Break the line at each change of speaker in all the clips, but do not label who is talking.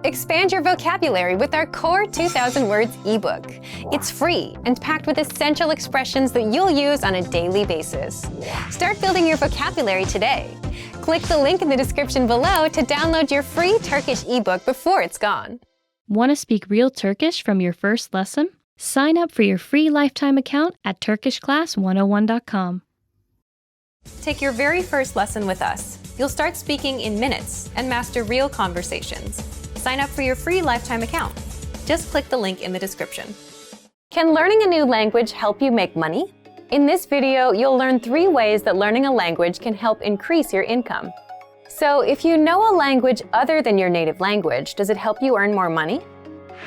Expand your vocabulary with our Core 2000 Words ebook. It's free and packed with essential expressions that you'll use on a daily basis. Start building your vocabulary today. Click the link in the description below to download your free Turkish ebook before it's gone.
Want to speak real Turkish from your first lesson? Sign up for your free lifetime account at turkishclass101.com.
Take your very first lesson with us. You'll start speaking in minutes and master real conversations. Sign up for your free lifetime account. Just click the link in the description. Can learning a new language help you make money? In this video, you'll learn 3 ways that learning a language can help increase your income. So, if you know a language other than your native language, does it help you earn more money?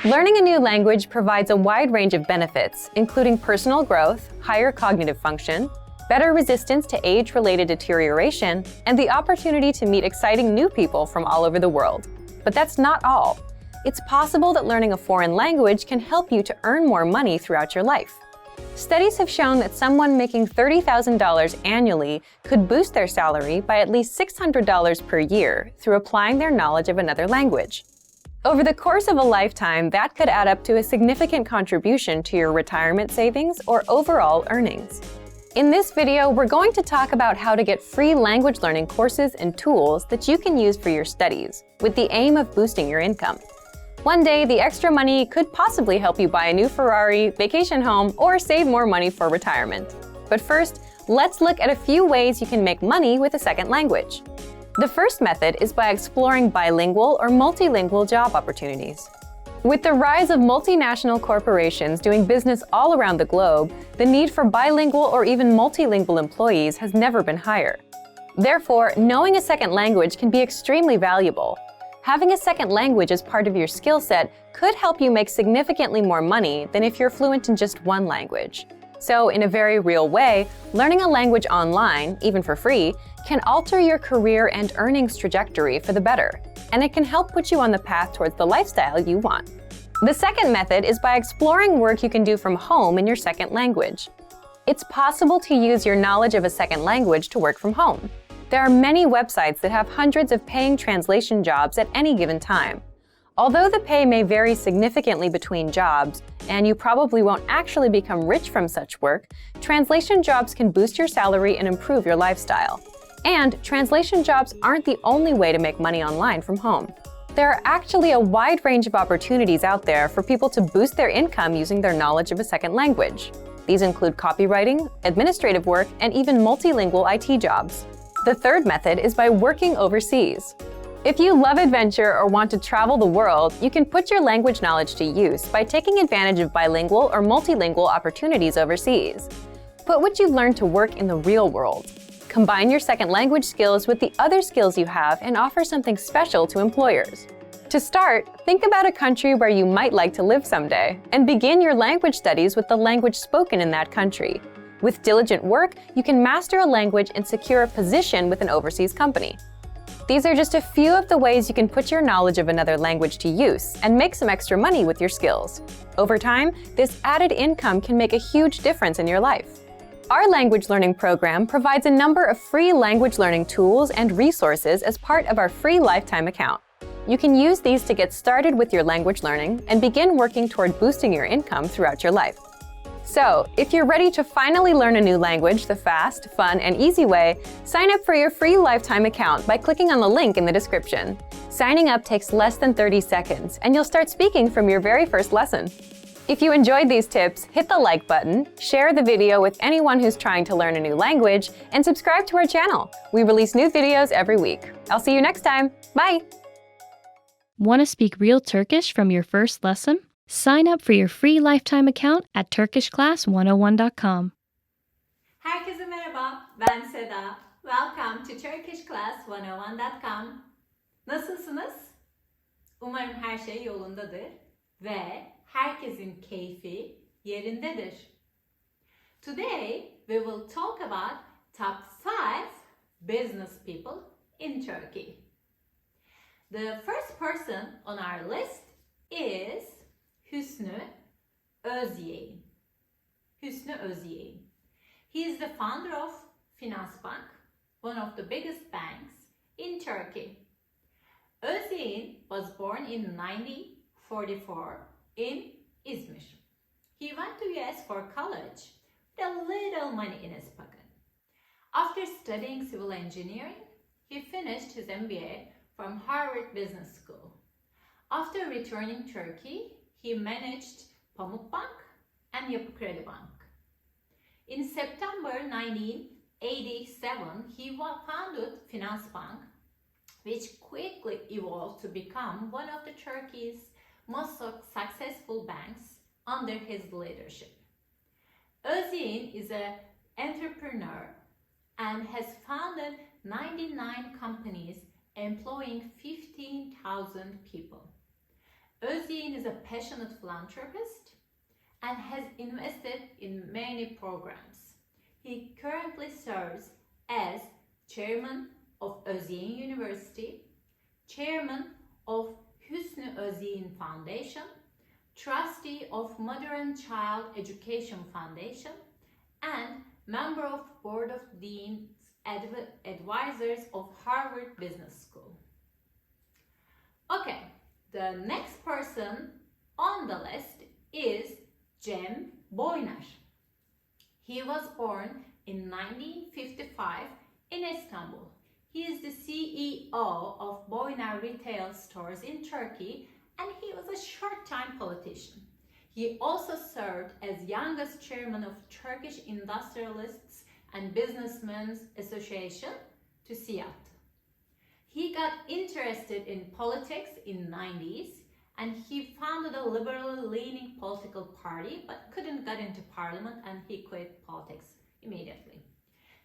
Learning a new language provides a wide range of benefits, including personal growth, higher cognitive function, better resistance to age-related deterioration, and the opportunity to meet exciting new people from all over the world. But that's not all. It's possible that learning a foreign language can help you to earn more money throughout your life. Studies have shown that someone making $30,000 annually could boost their salary by at least $600 per year through applying their knowledge of another language. Over the course of a lifetime, that could add up to a significant contribution to your retirement savings or overall earnings. In this video, we're going to talk about how to get free language learning courses and tools that you can use for your studies, with the aim of boosting your income. One day, the extra money could possibly help you buy a new Ferrari, vacation home, or save more money for retirement. But first, let's look at a few ways you can make money with a second language. The first method is by exploring bilingual or multilingual job opportunities. With the rise of multinational corporations doing business all around the globe, the need for bilingual or even multilingual employees has never been higher. Therefore, knowing a second language can be extremely valuable. Having a second language as part of your skill set could help you make significantly more money than if you're fluent in just one language. So, in a very real way, learning a language online, even for free, can alter your career and earnings trajectory for the better, and it can help put you on the path towards the lifestyle you want. The second method is by exploring work you can do from home in your second language. It's possible to use your knowledge of a second language to work from home. There are many websites that have hundreds of paying translation jobs at any given time. Although the pay may vary significantly between jobs, and you probably won't actually become rich from such work, translation jobs can boost your salary and improve your lifestyle. And translation jobs aren't the only way to make money online from home. There are actually a wide range of opportunities out there for people to boost their income using their knowledge of a second language. These include copywriting, administrative work, and even multilingual IT jobs. The third method is by working overseas. If you love adventure or want to travel the world, you can put your language knowledge to use by taking advantage of bilingual or multilingual opportunities overseas. Put what you've learned to work in the real world. Combine your second language skills with the other skills you have and offer something special to employers. To start, think about a country where you might like to live someday, and begin your language studies with the language spoken in that country. With diligent work, you can master a language and secure a position with an overseas company. These are just a few of the ways you can put your knowledge of another language to use and make some extra money with your skills. Over time, this added income can make a huge difference in your life. Our language learning program provides a number of free language learning tools and resources as part of our free lifetime account. You can use these to get started with your language learning and begin working toward boosting your income throughout your life. So, if you're ready to finally learn a new language the fast, fun, and easy way, sign up for your free lifetime account by clicking on the link in the description. Signing up takes less than 30 seconds, and you'll start speaking from your very first lesson. If you enjoyed these tips, hit the like button, share the video with anyone who's trying to learn a new language, and subscribe to our channel. We release new videos every week. I'll see you next time. Bye!
Want to speak real Turkish from your first lesson? Sign up for your free lifetime account at turkishclass101.com.
Herkese merhaba, ben Seda. Welcome to turkishclass101.com. Nasılsınız? Umarım her şey yolundadır ve herkesin keyfi yerindedir. Today we will talk about top 5 business people in Turkey. The first person on our list is Hüsnü Özyeğin. Hüsnü Özyeğin. He is the founder of Finansbank, one of the biggest banks in Turkey. Özyeğin was born in 1944 in Izmir. He went to US for college with a little money in his pocket. After studying civil engineering, he finished his MBA from Harvard Business School. After returning to Turkey, he managed Pamuk Bank and Yapı Kredi Bank. In September 1987, he founded Finansbank, which quickly evolved to become one of the Turkey's most successful banks under his leadership. Özyeğin is an entrepreneur and has founded 99 companies employing 15,000 people. Özyeğin is a passionate philanthropist and has invested in many programs. He currently serves as chairman of Özyeğin University, chairman of Hüsnü Özyeğin Foundation, trustee of Mother and Child Education Foundation, and member of Board of Dean's Advisors of Harvard Business School. Okay, the next person on the list is Cem Boyner. He was born in 1955 in Istanbul. He is the CEO of Boyner Retail Stores in Turkey, and he was a short-time politician. He also served as youngest chairman of Turkish Industrialists and Businessmen's Association, TÜSİAD. He got interested in politics in 90s, and he founded a liberal-leaning political party but couldn't get into parliament, and he quit politics immediately.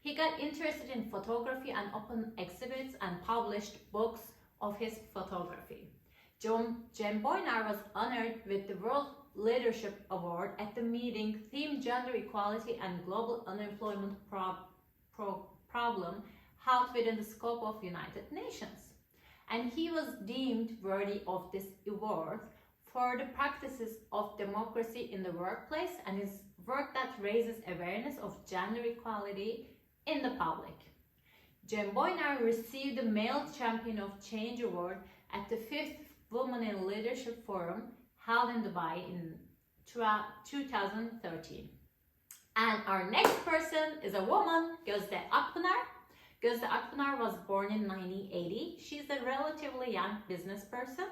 He got interested in photography and opened exhibits and published books of his photography. Cem Boyner was honored with the World Leadership Award at the meeting themed Gender Equality and Global Unemployment Problem held within the scope of United Nations. And he was deemed worthy of this award for the practices of democracy in the workplace and his work that raises awareness of gender equality in the public. Cem Boyner received the Male Champion of Change Award at the 5th Women in Leadership Forum held in Dubai in 2013. And our next person is a woman, Gözde Akpınar. Gözde Akpınar was born in 1980. She's a relatively young business person.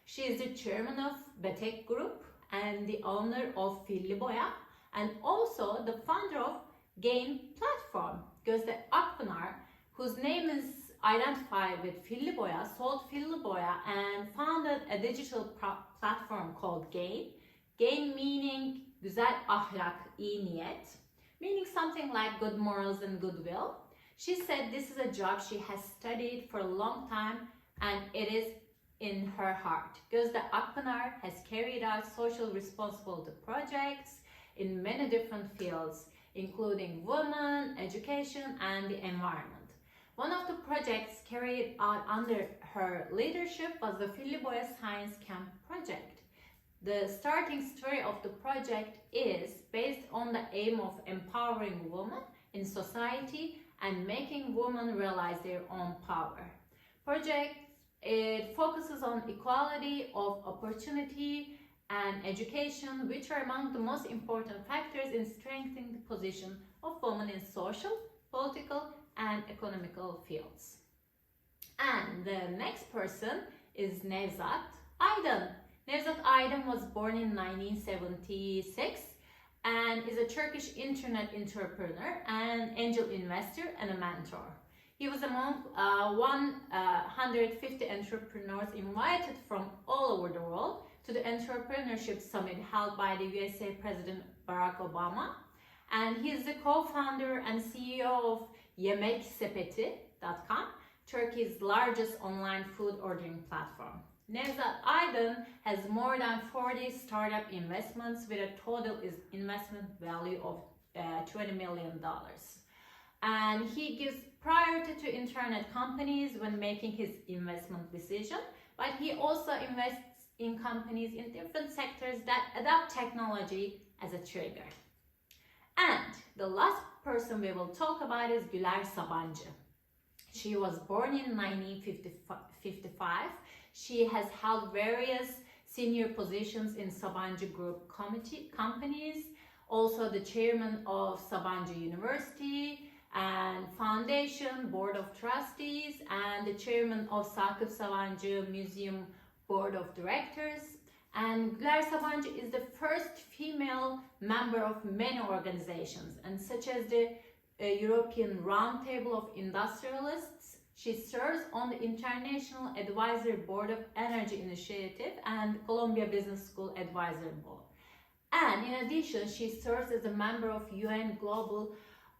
She is the chairman of Betek Group and the owner of Filli Boya, and also the founder of Game Platform. Gözde Akpınar, whose name is identified with Filli Boya, sold Filli Boya and founded a digital platform called Game. Game meaning güzel ahlak, iyi niyet, meaning something like good morals and goodwill. She said this is a job she has studied for a long time and it is in her heart. Gözde Akpınar has carried out social responsibility projects in many different fields, including women, education, and the environment. One of the projects carried out under her leadership was the Filli Boya Science Camp project. The starting story of the project is based on the aim of empowering women in society and making women realize their own power. It focuses on equality of opportunity and education, which are among the most important factors in strengthening the position of women in social, political, and economical fields. And the next person is Nevzat Aydın. Nevzat Aydın was born in 1976 and is a Turkish internet entrepreneur, an angel investor, and a mentor. He was among 150 entrepreneurs invited from all over the world to the Entrepreneurship Summit held by the USA President Barack Obama. And he is the co-founder and CEO of yemeksepeti.com, Turkey's largest online food ordering platform. Nevzat Aydın has more than 40 startup investments with a total investment value of $20 million. And he gives priority to internet companies when making his investment decision, but he also invests in companies in different sectors that adopt technology as a trigger. And the last person we will talk about is Güler Sabancı. She was born in 1955 55. She has held various senior positions in Sabancı Group companies, also the chairman of Sabancı University and Foundation Board of Trustees, and the chairman of Sakıp Sabancı Museum Board of Directors. And Güler Sabancı is the first female member of many organizations, and such as the European Roundtable of Industrialists. She serves on the International Advisory Board of Energy Initiative and Columbia Business School Advisory Board. And in addition, she serves as a member of UN Global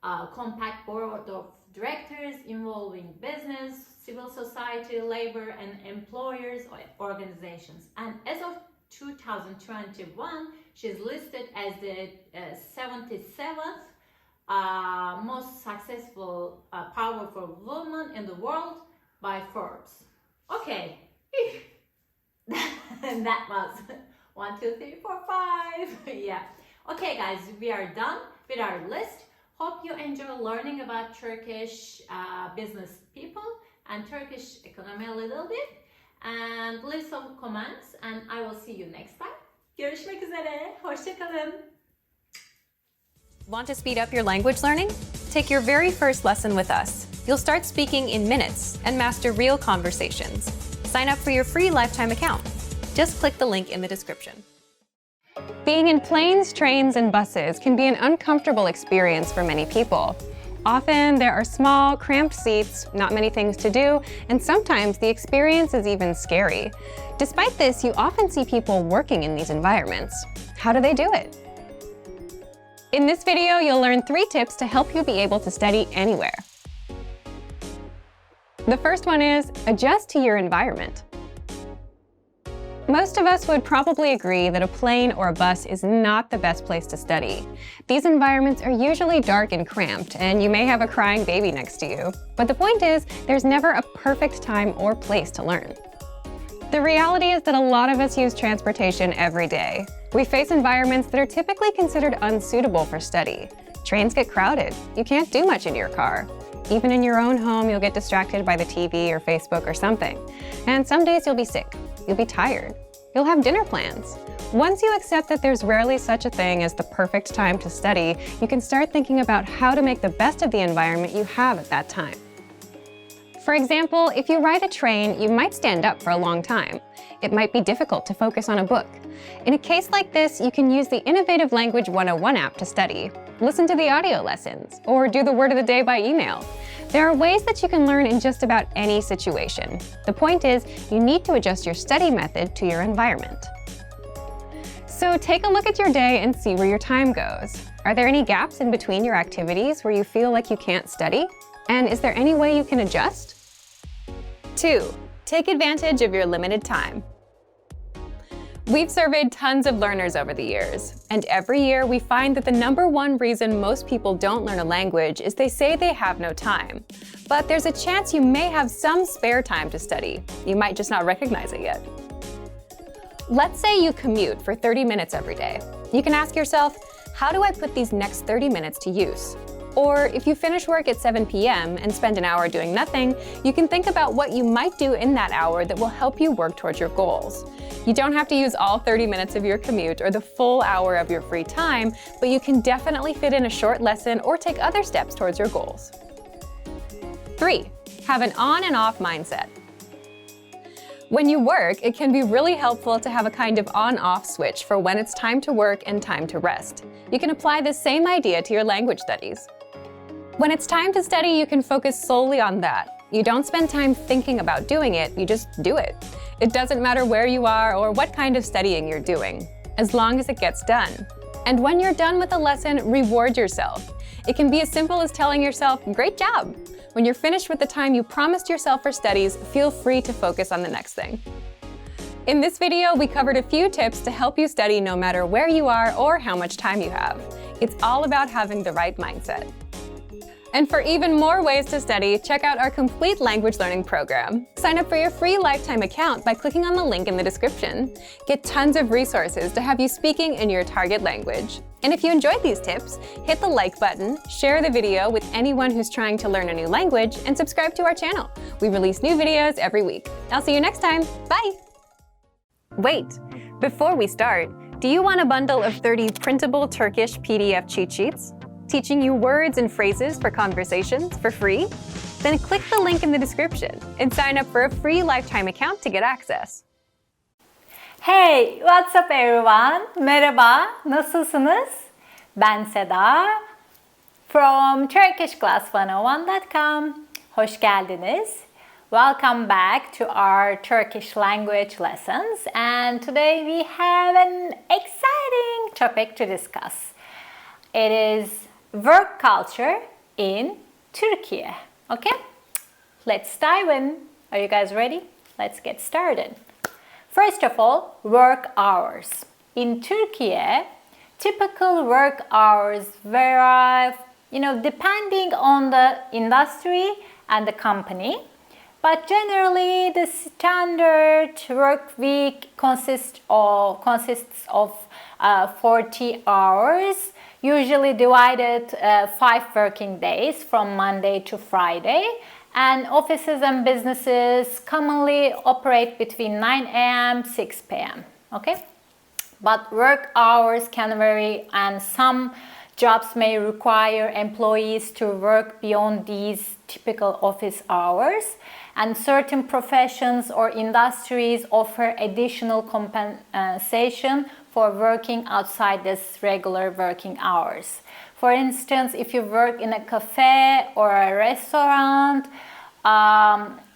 Compact Board of Directors involving business, civil society, labor, and employers organizations. And as of 2021, she's listed as the 77th most successful, powerful woman in the world by Forbes. Okay, that was 1, 2, 3, 4, 5. Yeah. Okay, guys, we are done with our list. Hope you enjoy learning about Turkish business people and Turkish economy a little bit. And leave some comments, and I will see you next time. Görüşmek üzere. Hoşça kalın.
Want to speed up your language learning? Take your very first lesson with us. You'll start speaking in minutes and master real conversations. Sign up for your free lifetime account. Just click the link in the description. Being in planes, trains, and buses can be an uncomfortable experience for many people. Often there are small, cramped seats, not many things to do, and sometimes the experience is even scary. Despite this, you often see people working in these environments. How do they do it? In this video, you'll learn 3 tips to help you be able to study anywhere. The first one is adjust to your environment. Most of us would probably agree that a plane or a bus is not the best place to study. These environments are usually dark and cramped, and you may have a crying baby next to you. But the point is, there's never a perfect time or place to learn. The reality is that a lot of us use transportation every day. We face environments that are typically considered unsuitable for study. Trains get crowded. You can't do much in your car. Even in your own home, you'll get distracted by the TV or Facebook or something. And some days you'll be sick. You'll be tired. You'll have dinner plans. Once you accept that there's rarely such a thing as the perfect time to study, you can start thinking about how to make the best of the environment you have at that time. For example, if you ride a train, you might stand up for a long time. It might be difficult to focus on a book. In a case like this, you can use the Innovative Language 101 app to study, listen to the audio lessons, or do the word of the day by email. There are ways that you can learn in just about any situation. The point is, you need to adjust your study method to your environment. So take a look at your day and see where your time goes. Are there any gaps in between your activities where you feel like you can't study? And is there any way you can adjust? 2. Take advantage of your limited time. We've surveyed tons of learners over the years, and every year we find that the #1 reason most people don't learn a language is they say they have no time. But there's a chance you may have some spare time to study. You might just not recognize it yet. Let's say you commute for 30 minutes every day. You can ask yourself, how do I put these next 30 minutes to use? Or if you finish work at 7 p.m. and spend an hour doing nothing, you can think about what you might do in that hour that will help you work towards your goals. You don't have to use all 30 minutes of your commute or the full hour of your free time, but you can definitely fit in a short lesson or take other steps towards your goals. 3. Have an on and off mindset. When you work, it can be really helpful to have a kind of on-off switch for when it's time to work and time to rest. You can apply this same idea to your language studies. When it's time to study, you can focus solely on that. You don't spend time thinking about doing it, you just do it. It doesn't matter where you are or what kind of studying you're doing, as long as it gets done. And when you're done with a lesson, reward yourself. It can be as simple as telling yourself, "Great job." When you're finished with the time you promised yourself for studies, feel free to focus on the next thing. In this video, we covered a few tips to help you study no matter where you are or how much time you have. It's all about having the right mindset. And for even more ways to study, check out our complete language learning program. Sign up for your free lifetime account by clicking on the link in the description. Get tons of resources to have you speaking in your target language. And if you enjoyed these tips, hit the like button, share the video with anyone who's trying to learn a new language, and subscribe to our channel. We release new videos every week. I'll see you next time. Bye! Wait, before we start, do you want a bundle of 30 printable Turkish PDF cheat sheets? Teaching you words and phrases for conversations for free? Then click the link in the description and sign up for a free lifetime account to get access.
Hey, what's up everyone? Merhaba, nasılsınız? Ben Seda from turkishclass101.com. Hoş geldiniz. Welcome back to our Turkish language lessons, and today we have an exciting topic to discuss. It is work culture in Turkey. Okay, let's dive in. Are you guys ready? Let's get started. First of all, work hours. In Turkey, typical work hours vary, depending on the industry and the company. But generally, the standard work week consists of 40 hours, usually divided 5 working days from Monday to Friday. And offices and businesses commonly operate between 9 a.m. 6 p.m. Okay? But work hours can vary, and some jobs may require employees to work beyond these typical office hours. And certain professions or industries offer additional compensation for working outside this regular working hours. For instance, if you work in a cafe or a restaurant,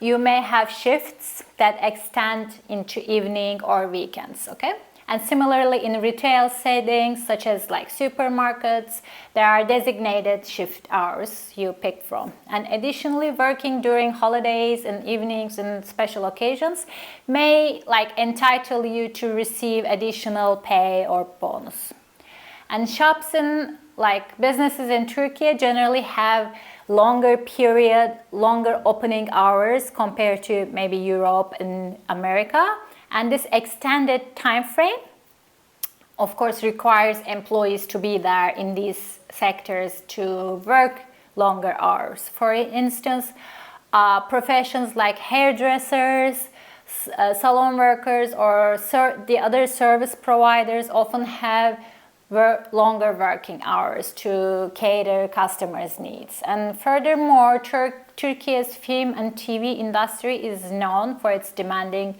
you may have shifts that extend into evening or weekends, okay? And similarly, in retail settings, such as like supermarkets, there are designated shift hours you pick from. And additionally, working during holidays and evenings and special occasions may entitle you to receive additional pay or bonus. And shops and businesses in Turkey generally have longer opening hours compared to maybe Europe and America. And this extended time frame, of course, requires employees to be there in these sectors to work longer hours. For instance, professions like hairdressers, salon workers, or the other service providers often have longer working hours to cater customers' needs. And furthermore, Turkey's film and TV industry is known for its demanding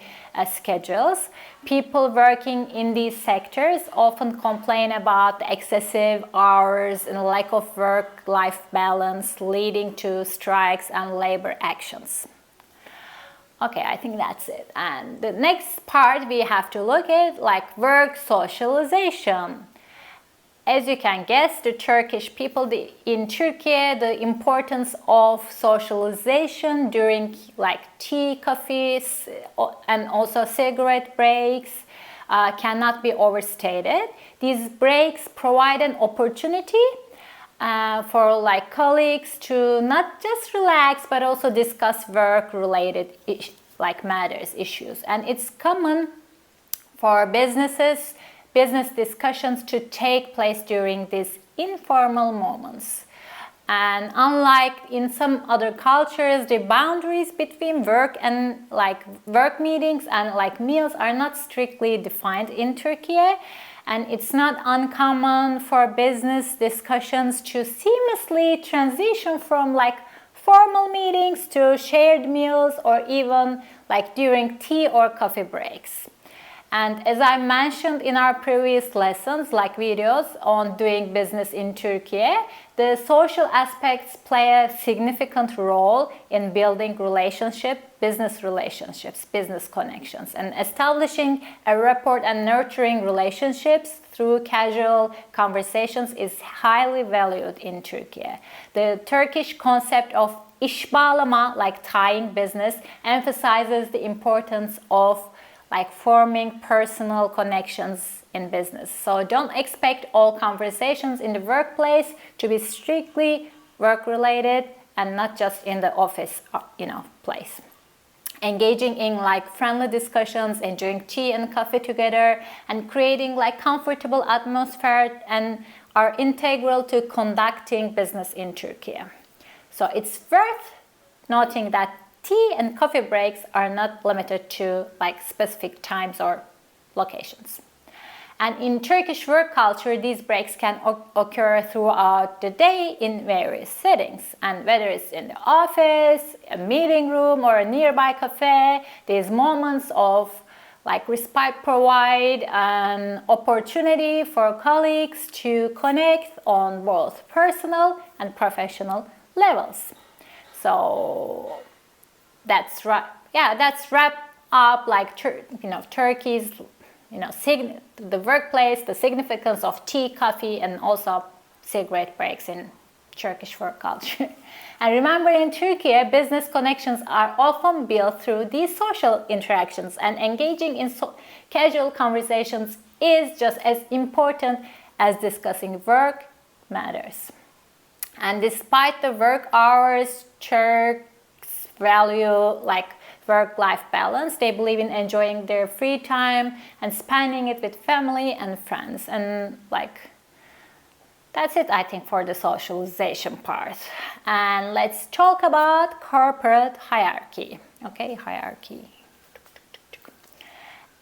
schedules. People working in these sectors often complain about the excessive hours and lack of work-life balance, leading to strikes and labor actions. Okay, I think that's it. And the next part we have to look at work socialization. As you can guess, the Turkish people in Turkey, the importance of socialization during tea, coffees, and also cigarette breaks cannot be overstated. These breaks provide an opportunity for colleagues to not just relax but also discuss work-related issues. And it's common for business discussions to take place during these informal moments. And unlike in some other cultures, the boundaries between work and work meetings and meals are not strictly defined in Turkey. And it's not uncommon for business discussions to seamlessly transition from formal meetings to shared meals, or even during tea or coffee breaks. And as I mentioned in our previous lessons, videos on doing business in Turkey, the social aspects play a significant role in building business connections, and establishing a rapport and nurturing relationships through casual conversations is highly valued in Turkey. The Turkish concept of iş bağlama, tying business, emphasizes the importance of forming personal connections in business. So don't expect all conversations in the workplace to be strictly work related and not just in the office, place. Engaging in like friendly discussions, enjoying tea and coffee together, and creating like comfortable atmosphere and are integral to conducting business in Turkey. So it's worth noting that tea and coffee breaks are not limited to like specific times or locations. And in Turkish work culture, these breaks can occur throughout the day in various settings. And whether it's in the office, a meeting room, or a nearby cafe, these moments of like respite provide an opportunity for colleagues to connect on both personal and professional levels. So that's right. Yeah, that's wrap up like Turkey's the workplace, the significance of tea, coffee, and also cigarette breaks in Turkish work culture. And remember, in Turkey, business connections are often built through these social interactions, and engaging in casual conversations is just as important as discussing work matters. And despite the work hours, Turks value like work-life balance. They believe in enjoying their free time and spending it with family and friends. And like, that's it, I think, for the socialization part. And let's talk about corporate hierarchy. Okay, hierarchy.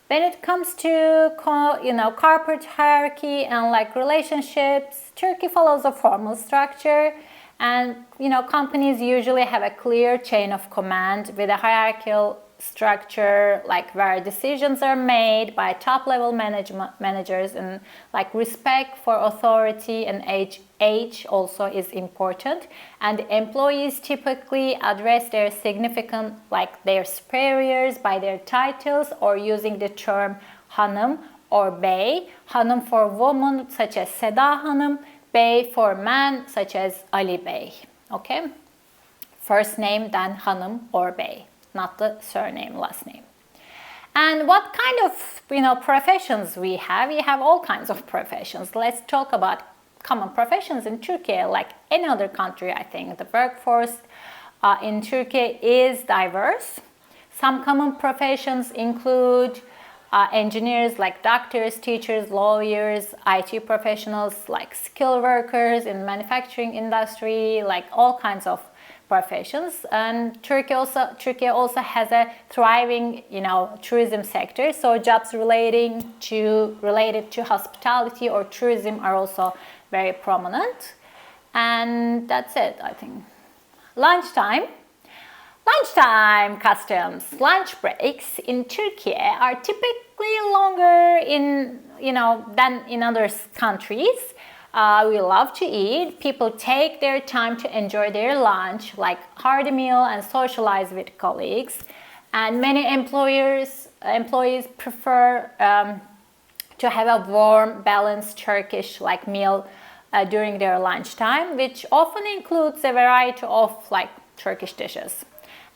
When it comes to corporate hierarchy and like relationships, Turkey follows a formal structure. And companies usually have a clear chain of command with a hierarchical structure, like where decisions are made by top-level managers, and like respect for authority and age also is important. And employees typically address their significant, like their superiors, by their titles or using the term hanım or bey. Hanım for woman, such as Seda Hanım. Bey for man, such as Ali Bey. Okay? First name, then Hanım or Bey, not the surname, last name. And what kind of professions we have? We have all kinds of professions. Let's talk about common professions in Turkey. Like any other country, I think the workforce in Turkey is diverse. Some common professions include engineers like doctors, teachers, lawyers, IT professionals like skilled workers in manufacturing industry, like all kinds of professions. And Turkey also has a thriving, tourism sector. So jobs related to hospitality or tourism are also very prominent. And that's it, I think. Lunchtime customs. Lunch breaks in Turkey are typically longer than in other countries. We love to eat. People take their time to enjoy their lunch, like hearty meal, and socialize with colleagues. And many employees prefer to have a warm, balanced Turkish like meal during their lunchtime, which often includes a variety of like Turkish dishes.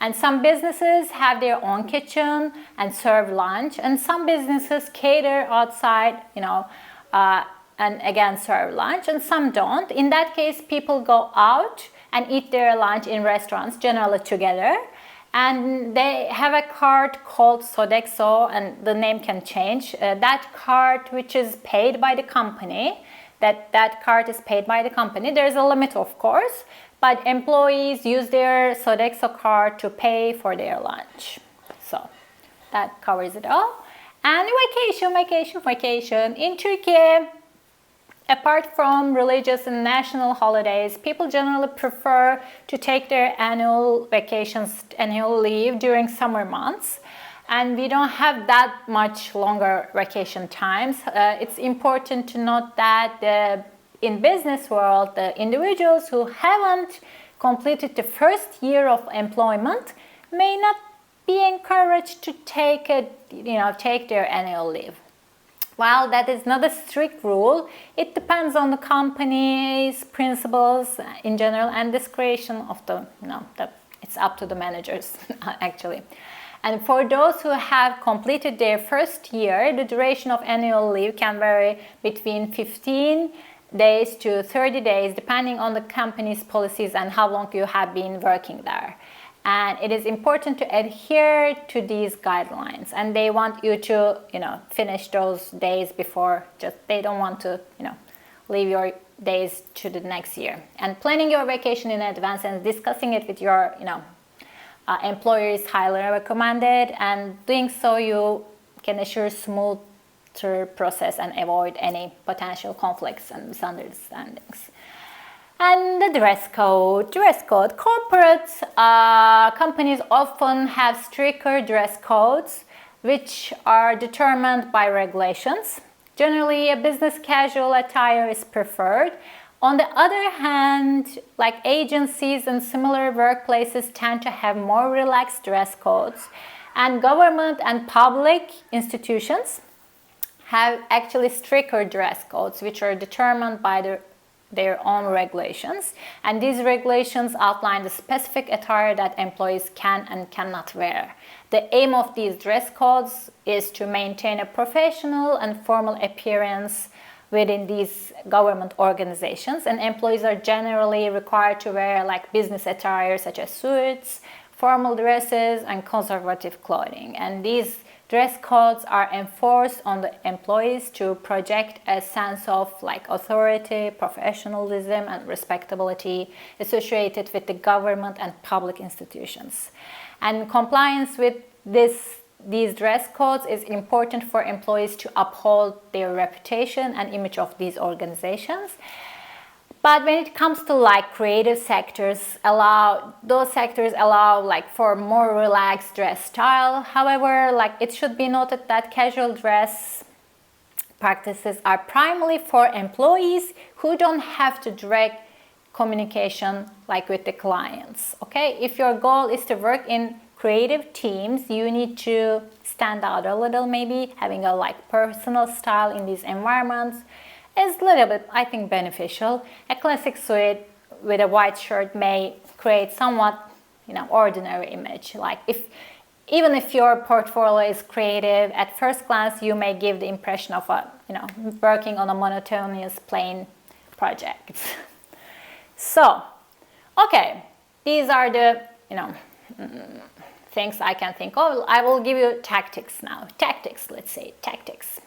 And some businesses have their own kitchen and serve lunch, and some businesses cater outside, and again serve lunch, and some don't. In that case, people go out and eat their lunch in restaurants, generally together. And they have a card called Sodexo, and the name can change. That card, which is paid by the company, that card is paid by the company. There's a limit, of course. But employees use their Sodexo card to pay for their lunch. So that covers it all. And vacation. In Turkey, apart from religious and national holidays, people generally prefer to take their annual leave during summer months. And we don't have that much longer vacation times. It's important to note that in business world, the individuals who haven't completed the first year of employment may not be encouraged to take their annual leave. While that is not a strict rule, it depends on the company's principles in general and discretion of it's up to the managers actually. And for those who have completed their first year, the duration of annual leave can vary between 15 days to 30 days, depending on the company's policies and how long you have been working there. And it is important to adhere to these guidelines. And they want you to, finish those days before, they don't want to, leave your days to the next year. And planning your vacation in advance and discussing it with your, employer is highly recommended. And doing so, you can assure smoother process and avoid any potential conflicts and misunderstandings. And the dress code. Corporate companies often have stricter dress codes, which are determined by regulations. Generally, a business casual attire is preferred. On the other hand, like agencies and similar workplaces tend to have more relaxed dress codes, and government and public institutions have actually stricter dress codes, which are determined by their own regulations. And these regulations outline the specific attire that employees can and cannot wear. The aim of these dress codes is to maintain a professional and formal appearance within these government organizations, and employees are generally required to wear like business attire such as suits, formal dresses, and conservative clothing. And these dress codes are enforced on the employees to project a sense of like authority, professionalism, and respectability associated with the government and public institutions. And compliance with these dress codes is important for employees to uphold their reputation and image of these organizations. But when it comes to like creative sectors, those sectors allow like for more relaxed dress style. However, like it should be noted that casual dress practices are primarily for employees who don't have to direct communication like with the clients. Okay, if your goal is to work in creative teams, you need to stand out a little. Maybe having a like personal style in these environments is a little bit, I think, beneficial. A classic suit with a white shirt may create somewhat, ordinary image. Like even if your portfolio is creative, at first glance you may give the impression of working on a monotonous, plain project. So, okay, these are the, things I can think of. I will give you tactics now. Let's say tactics.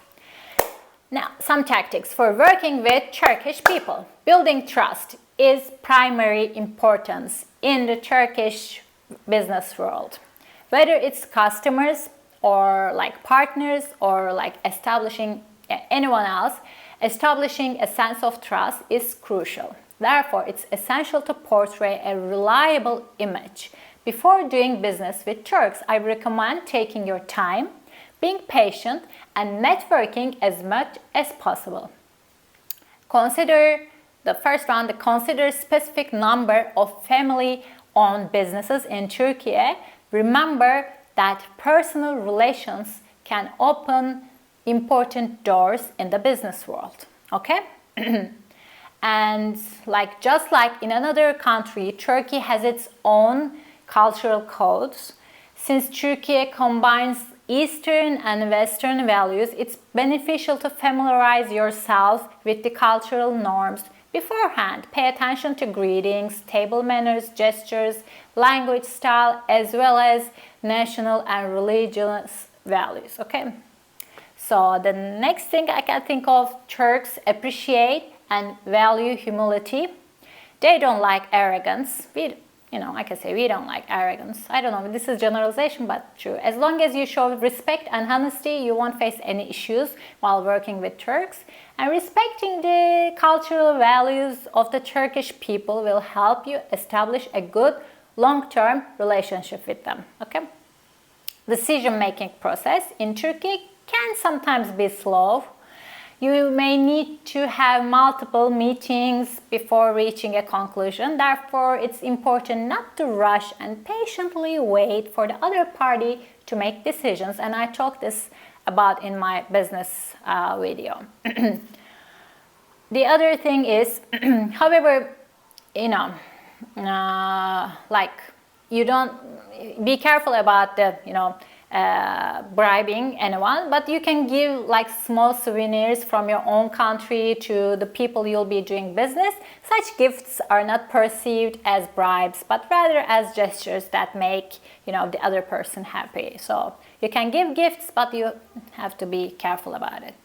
Now, some tactics for working with Turkish people. Building trust is primary importance in the Turkish business world. Whether it's customers or like partners or like establishing anyone else, establishing a sense of trust is crucial. Therefore, it's essential to portray a reliable image. Before doing business with Turks, I recommend taking your time, being patient, and networking as much as possible. Consider specific number of family-owned businesses in Turkey. Remember that personal relations can open important doors in the business world. Okay? And just like in another country, Turkey has its own cultural codes. Since Turkey combines Eastern and Western values, it's beneficial to familiarize yourself with the cultural norms beforehand. Pay attention to greetings, table manners, gestures, language style, as well as national and religious values. Okay? So the next thing I can think of, Turks appreciate and value humility. They don't like arrogance. I can say we don't like arrogance. I don't know, this is generalization, but true. As long as you show respect and honesty, you won't face any issues while working with Turks. And respecting the cultural values of the Turkish people will help you establish a good long-term relationship with them. Okay? Decision-making process in Turkey can sometimes be slow. You may need to have multiple meetings before reaching a conclusion. Therefore, it's important not to rush and patiently wait for the other party to make decisions. And I talked this about in my business video. The other thing is, however, you don't be careful about the, bribing anyone, but you can give like small souvenirs from your own country to the people you'll be doing business. Such gifts are not perceived as bribes, but rather as gestures that make, the other person happy. So you can give gifts, but you have to be careful about it.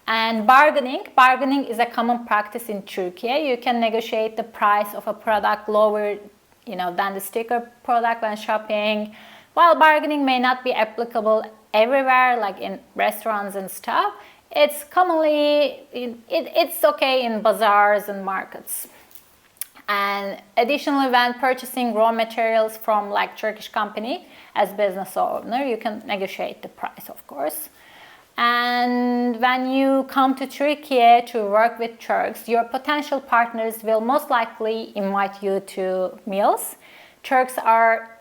And bargaining is a common practice in Turkey. You can negotiate the price of a product lower, than the sticker product when shopping. While bargaining may not be applicable everywhere, like in restaurants and stuff, it's commonly, it's okay in bazaars and markets. And additionally, when purchasing raw materials from like Turkish company as business owner, you can negotiate the price, of course. And when you come to Turkey to work with Turks, your potential partners will most likely invite you to meals. Turks are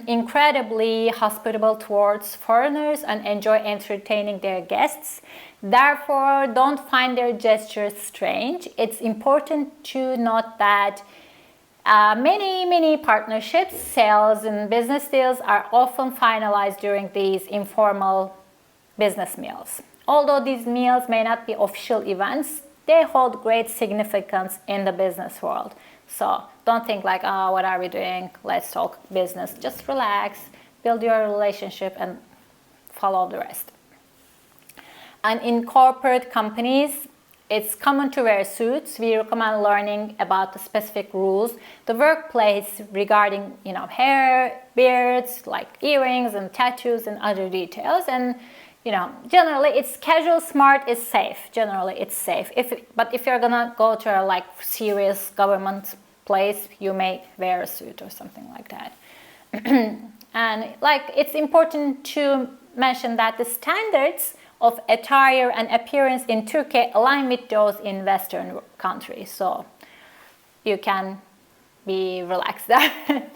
incredibly hospitable towards foreigners and enjoy entertaining their guests. Therefore, don't find their gestures strange. It's important to note that many partnerships, sales, and business deals are often finalized during these informal business meals. Although these meals may not be official events, they hold great significance in the business world. So don't think like, oh, what are we doing? Let's talk business. Just relax, build your relationship, and follow the rest. And in corporate companies, it's common to wear suits. We recommend learning about the specific rules, the workplace regarding, hair, beards, like earrings and tattoos and other details. And generally it's casual, smart, is safe. Generally it's safe. But if you're gonna go to a like serious government place, you may wear a suit or something like that. And like it's important to mention that the standards of attire and appearance in Turkey align with those in Western countries. So you can be relaxed there. And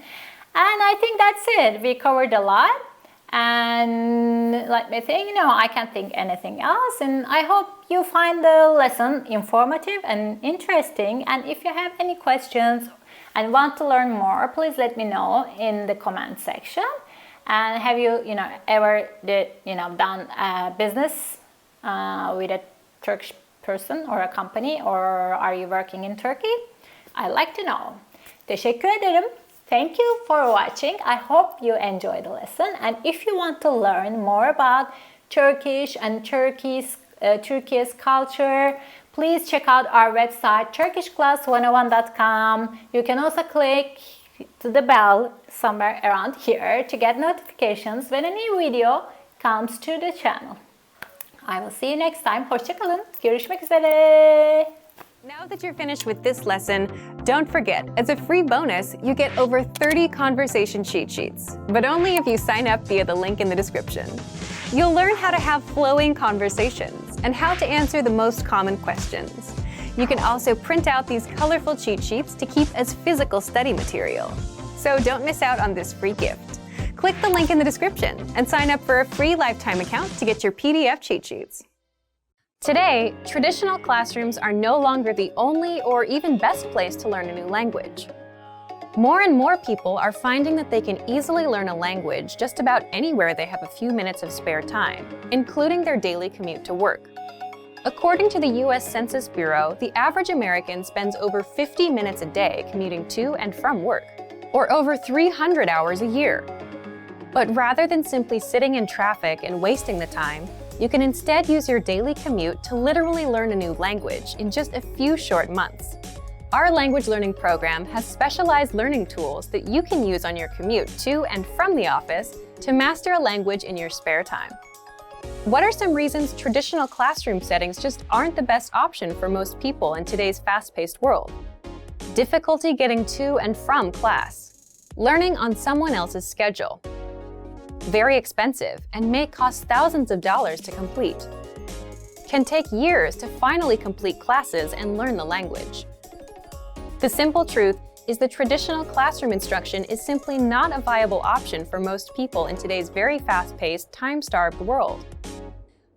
I think that's it. We covered a lot. And let me think, I can't think anything else. And I hope you find the lesson informative and interesting. And if you have any questions and want to learn more, please let me know in the comment section. And have you, ever done business with a Turkish person or a company, or are you working in Turkey? I'd like to know. Teşekkür ederim. Thank you for watching. I hope you enjoyed the lesson. And if you want to learn more about Turkish and Turkey's culture, please check out our website, turkishclass101.com. You can also click the bell somewhere around here to get notifications when a new video comes to the channel. I will see you next time. Hoşça kalın. Görüşmek üzere.
Now that you're finished with this lesson, don't forget, as a free bonus, you get over 30 conversation cheat sheets, but only if you sign up via the link in the description. You'll learn how to have flowing conversations and how to answer the most common questions. You can also print out these colorful cheat sheets to keep as physical study material. So don't miss out on this free gift. Click the link in the description and sign up for a free lifetime account to get your PDF cheat sheets. Today, traditional classrooms are no longer the only or even best place to learn a new language. More and more people are finding that they can easily learn a language just about anywhere they have a few minutes of spare time, including their daily commute to work. According to the US Census Bureau, the average American spends over 50 minutes a day commuting to and from work, or over 300 hours a year. But rather than simply sitting in traffic and wasting the time, you can instead use your daily commute to literally learn a new language in just a few short months. Our language learning program has specialized learning tools that you can use on your commute to and from the office to master a language in your spare time. What are some reasons traditional classroom settings just aren't the best option for most people in today's fast-paced world? Difficulty getting to and from class. Learning on someone else's schedule. Very expensive and may cost thousands of dollars to complete. Can take years to finally complete classes and learn the language. The simple truth is the traditional classroom instruction is simply not a viable option for most people in today's very fast-paced, time-starved world.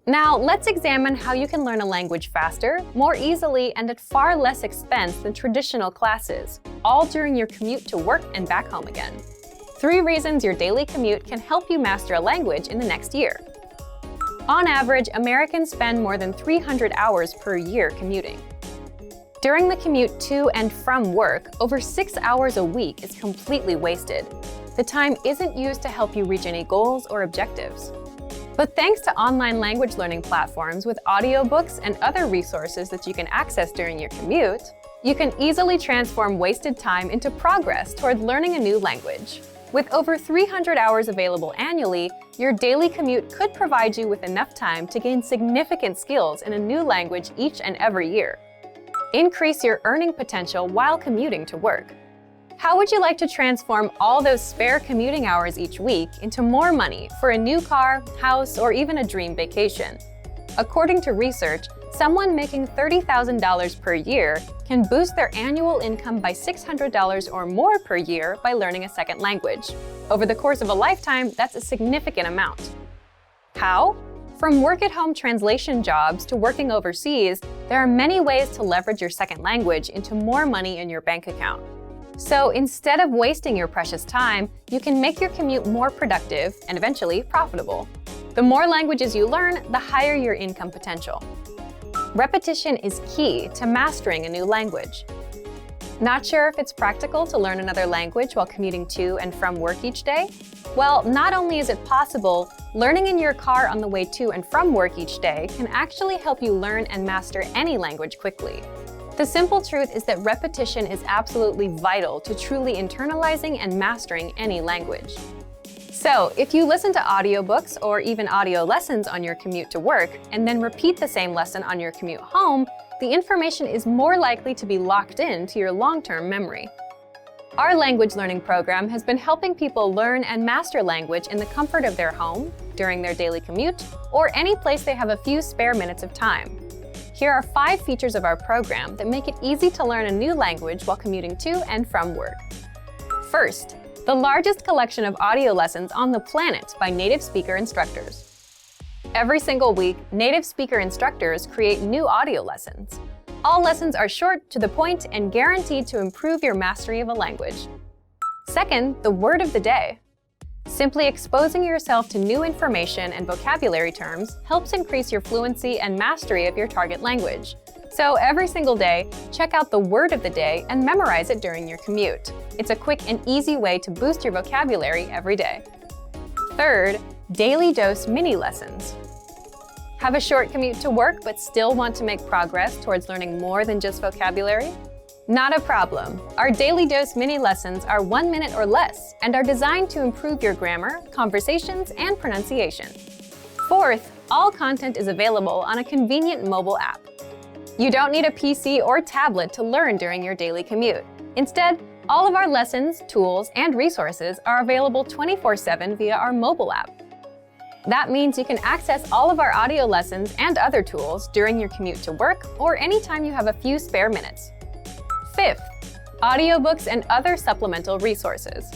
Now, let's examine how you can learn a language faster, more easily, and at far less expense than traditional classes, all during your commute to work and back home again. 3 reasons your daily commute can help you master a language in the next year. On average, Americans spend more than 300 hours per year commuting. During the commute to and from work, over 6 hours a week is completely wasted. The time isn't used to help you reach any goals or objectives. But thanks to online language learning platforms with audiobooks and other resources that you can access during your commute, you can easily transform wasted time into progress toward learning a new language. With over 300 hours available annually, your daily commute could provide you with enough time to gain significant skills in a new language each and every year. Increase your earning potential while commuting to work. How would you like to transform all those spare commuting hours each week into more money for a new car, house, or even a dream vacation? According to research, someone making $30,000 per year can boost their annual income by $600 or more per year by learning a second language. Over the course of a lifetime, that's a significant amount. How? From work-at-home translation jobs to working overseas, there are many ways to leverage your second language into more money in your bank account. So instead of wasting your precious time, you can make your commute more productive and eventually profitable. The more languages you learn, the higher your income potential. Repetition is key to mastering a new language. Not sure if it's practical to learn another language while commuting to and from work each day? Well, not only is it possible, learning in your car on the way to and from work each day can actually help you learn and master any language quickly. The simple truth is that repetition is absolutely vital to truly internalizing and mastering any language. So, if you listen to audiobooks or even audio lessons on your commute to work and then repeat the same lesson on your commute home, the information is more likely to be locked into your long-term memory. Our language learning program has been helping people learn and master language in the comfort of their home, during their daily commute, or any place they have a few spare minutes of time. Here are 5 features of our program that make it easy to learn a new language while commuting to and from work. First, the largest collection of audio lessons on the planet by native speaker instructors. Every single week, native speaker instructors create new audio lessons. All lessons are short, to the point, and guaranteed to improve your mastery of a language. Second, the word of the day. Simply exposing yourself to new information and vocabulary terms helps increase your fluency and mastery of your target language. So every single day, check out the word of the day and memorize it during your commute. It's a quick and easy way to boost your vocabulary every day. Third, daily dose mini lessons. Have a short commute to work but still want to make progress towards learning more than just vocabulary? Not a problem. Our daily dose mini lessons are 1 minute or less and are designed to improve your grammar, conversations, and pronunciation. Fourth, all content is available on a convenient mobile app. You don't need a PC or tablet to learn during your daily commute. Instead, all of our lessons, tools, and resources are available 24/7 via our mobile app. That means you can access all of our audio lessons and other tools during your commute to work or anytime you have a few spare minutes. Fifth, audiobooks and other supplemental resources.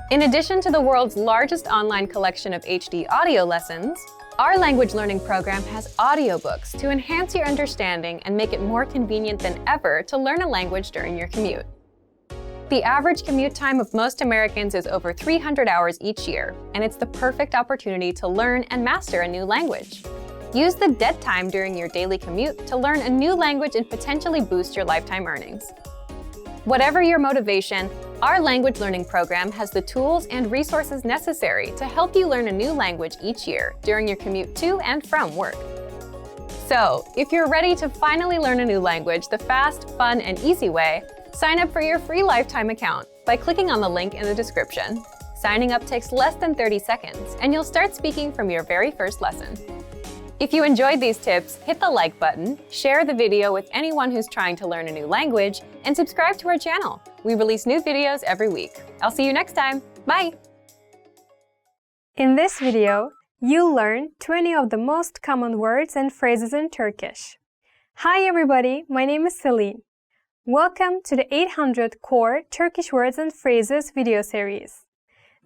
In addition to the world's largest online collection of HD audio lessons, our language learning program has audiobooks to enhance your understanding and make it more convenient than ever to learn a language during your commute. The average commute time of most Americans is over 300 hours each year, and it's the perfect opportunity to learn and master a new language. Use the dead time during your daily commute to learn a new language and potentially boost your lifetime earnings. Whatever your motivation, our language learning program has the tools and resources necessary to help you learn a new language each year during your commute to and from work. So, if you're ready to finally learn a new language the fast, fun, and easy way, sign up for your free lifetime account by clicking on the link in the description. Signing up takes less than 30 seconds, and you'll start speaking from your very first lesson. If you enjoyed these tips, hit the like button, share the video with anyone who's trying to learn a new language, and subscribe to our channel. We release new videos every week. I'll see you next time. Bye!
In this video, you'll learn 20 of the most common words and phrases in Turkish. Hi everybody, my name is Celine. Welcome to the 800 Core Turkish Words and Phrases video series.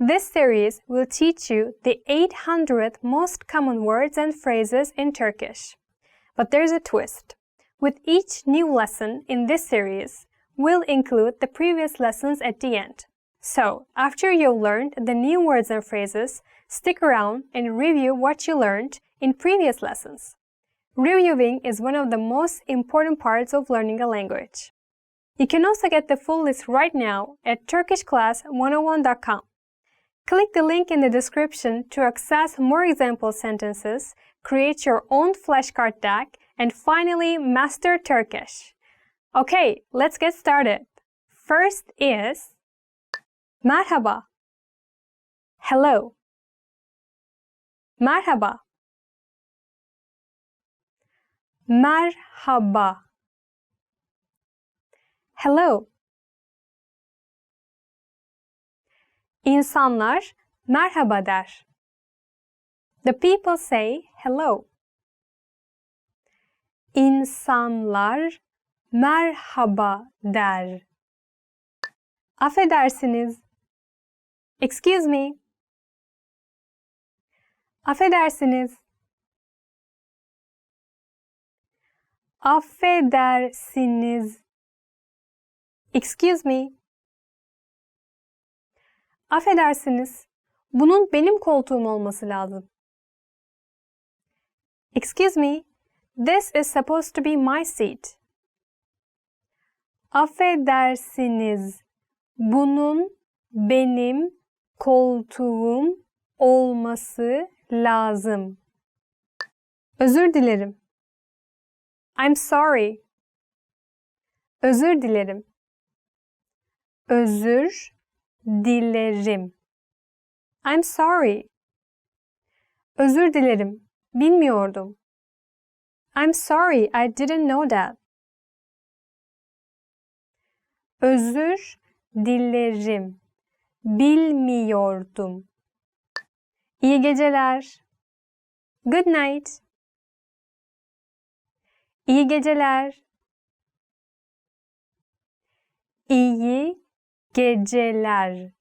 This series will teach you the 800 most common words and phrases in Turkish. But there's a twist. With each new lesson in this series, we'll include the previous lessons at the end. So, after you learned the new words and phrases, stick around and review what you learned in previous lessons. Reviewing is one of the most important parts of learning a language. You can also get the full list right now at turkishclass101.com. Click the link in the description to access more example sentences, create your own flashcard deck, and finally master Turkish. Okay, let's get started. First is merhaba. Hello. Merhaba. Merhaba. Hello. İnsanlar merhaba der. The people say hello. İnsanlar merhaba der. Affedersiniz. Excuse me. Affedersiniz. Affedersiniz. Excuse me. Affedersiniz. Bunun benim koltuğum olması lazım. Excuse me. This is supposed to be my seat. Affedersiniz. Bunun benim koltuğum olması lazım. Özür dilerim. I'm sorry. Özür dilerim. Özür dilerim. I'm sorry. Özür dilerim. Bilmiyordum. I'm sorry, I didn't know that. Özür dilerim. Bilmiyordum. İyi geceler. Good night. İyi geceler. İyi geceler.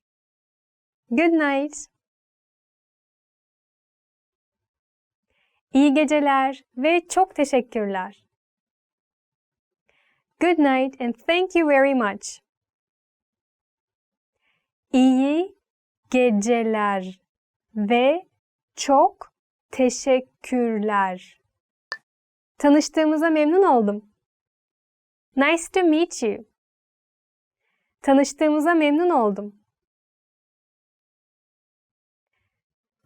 Good night. İyi geceler ve çok teşekkürler. Good night and thank you very much. İyi geceler ve çok teşekkürler. Tanıştığımıza memnun oldum. Nice to meet you. Tanıştığımıza memnun oldum.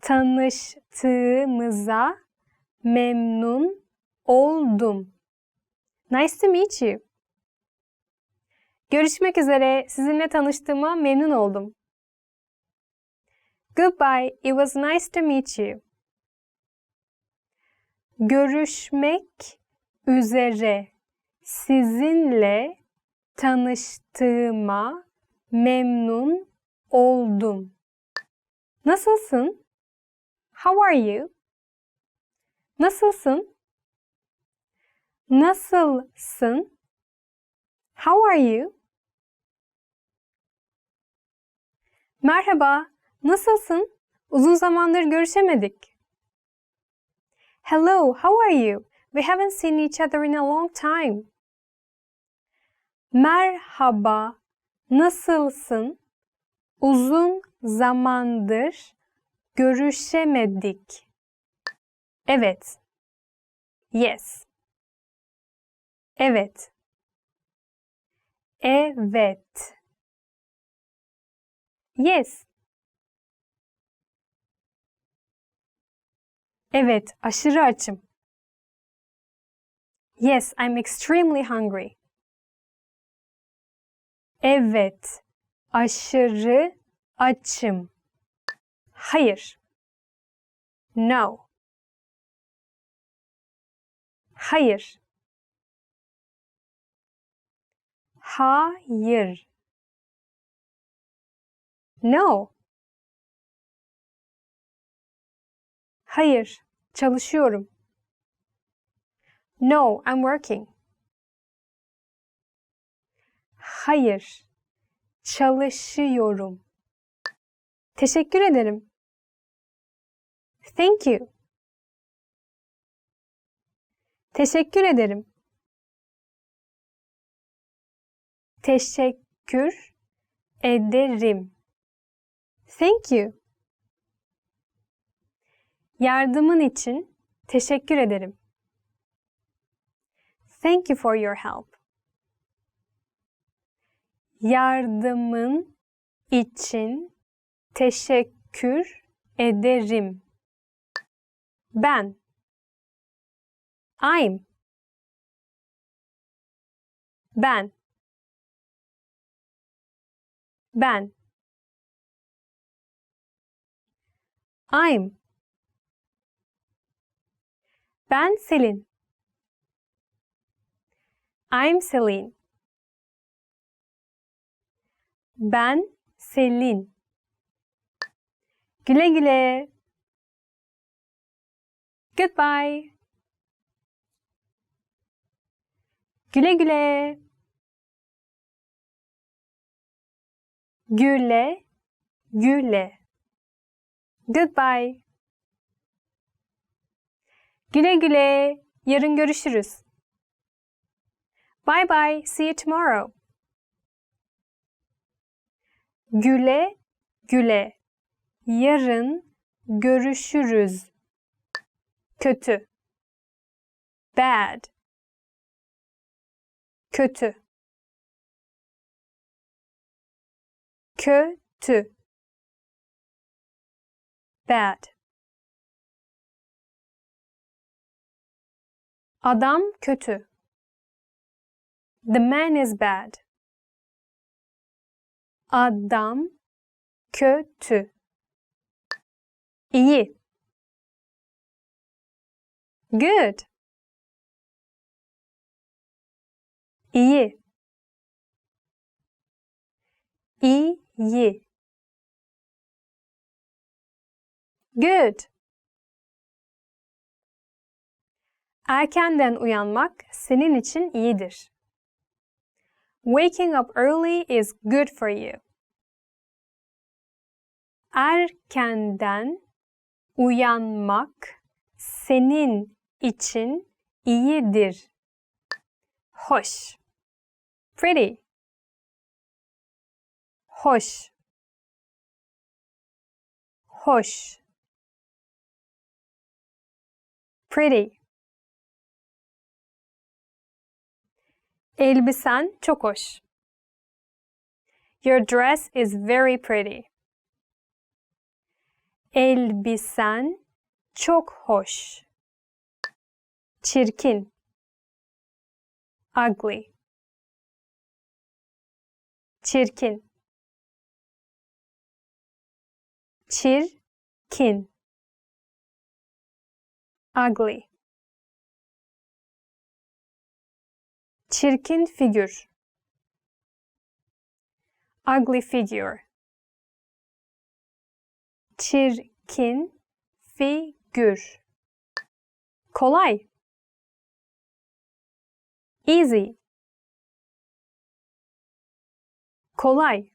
Tanıştığımıza memnun oldum. Nice to meet you. Görüşmek üzere. Sizinle tanıştığıma memnun oldum. Goodbye. It was nice to meet you. Görüşmek üzere. Sizinle tanıştığıma memnun oldum. Nasılsın? How are you? Nasılsın? Nasılsın? How are you? Merhaba, nasılsın? Uzun zamandır görüşemedik. Hello, how are you? We haven't seen each other in a long time. Merhaba, nasılsın? Uzun zamandır görüşemedik. Evet. Yes. Evet. Evet. Yes. Evet, aşırı açım. Yes, I'm extremely hungry. Evet, aşırı açım. Hayır. No. Hayır. Hayır. No. Hayır, çalışıyorum. No, I'm working. Hayır, çalışıyorum. Teşekkür ederim. Thank you. Teşekkür ederim. Teşekkür ederim. Thank you. Yardımın için teşekkür ederim. Thank you for your help. Yardımın için teşekkür ederim. Ben. I'm. Ben. Ben. I'm. Ben Selin. I'm Selin. Ben Selin. Güle güle. Goodbye. Güle güle. Güle güle. Goodbye. Güle güle. Yarın görüşürüz. Bye bye. See you tomorrow. Güle güle. Yarın görüşürüz. Kötü. Bad. Kötü. Kötü. Bad. Adam kötü. The man is bad. Adam kötü. İyi. Good. İyi. İyi. Good. Erkenden uyanmak senin için iyidir. Waking up early is good for you. Erkenden uyanmak senin için iyidir. Hoş. Pretty. Hoş. Hoş. Pretty. Elbisen çok hoş. Your dress is very pretty. Elbisen çok hoş. Çirkin. Ugly. Çirkin. Çirkin. Ugly. Çirkin figür. Ugly figure. Çirkin figür. Kolay. Easy. Kolay.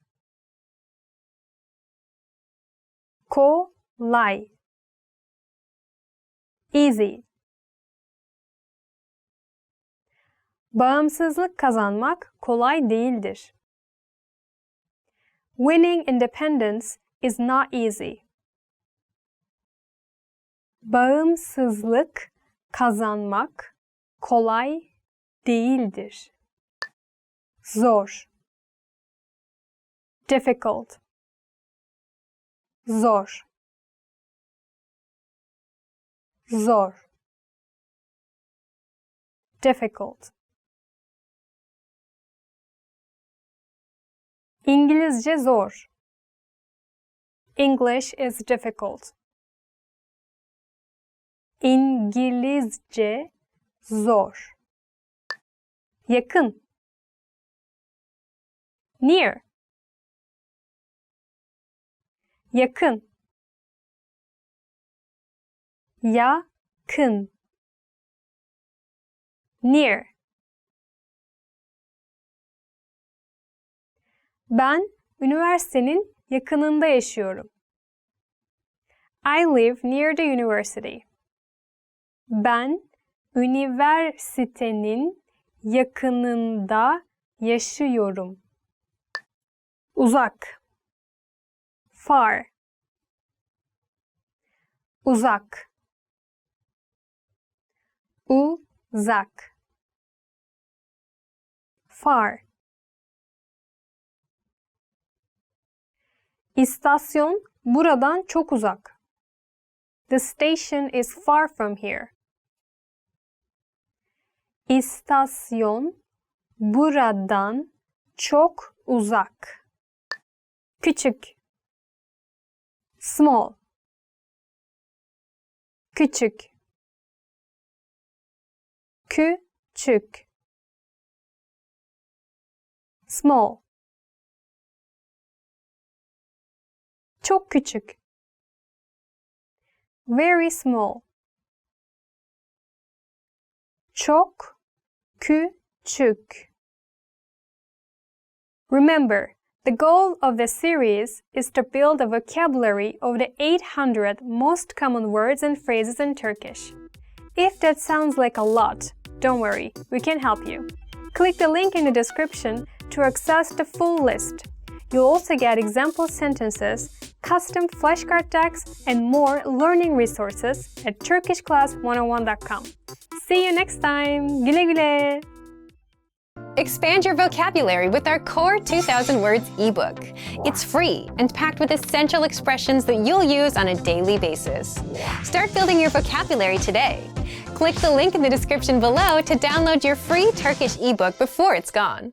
Kolay. Easy. Bağımsızlık kazanmak kolay değildir. Winning independence is not easy. Bağımsızlık kazanmak kolay değildir. Zor. Difficult. Zor. Zor. Difficult. İngilizce zor. English is difficult. İngilizce zor. Yakın. Near. Yakın. Yakın. Near. Ben üniversitenin yakınında yaşıyorum. I live near the university. Ben üniversitenin yakınında yaşıyorum. Uzak. far, uzak, uzak, far. İstasyon buradan çok uzak. The station is far from here. İstasyon buradan çok uzak. Küçük, small, küçük, küçük, small, çok küçük, very small, çok küçük. Remember, the goal of the series is to build a vocabulary of the 800 most common words and phrases in Turkish. If that sounds like a lot, don't worry, we can help you. Click the link in the description to access the full list. You'll also get example sentences, custom flashcard decks, and more learning resources at turkishclass101.com. See you next time! Güle güle!
Expand your vocabulary with our Core 2000 Words ebook. It's free and packed with essential expressions that you'll use on a daily basis. Start building your vocabulary today. Click the link in the description below to download your free Turkish ebook before it's gone.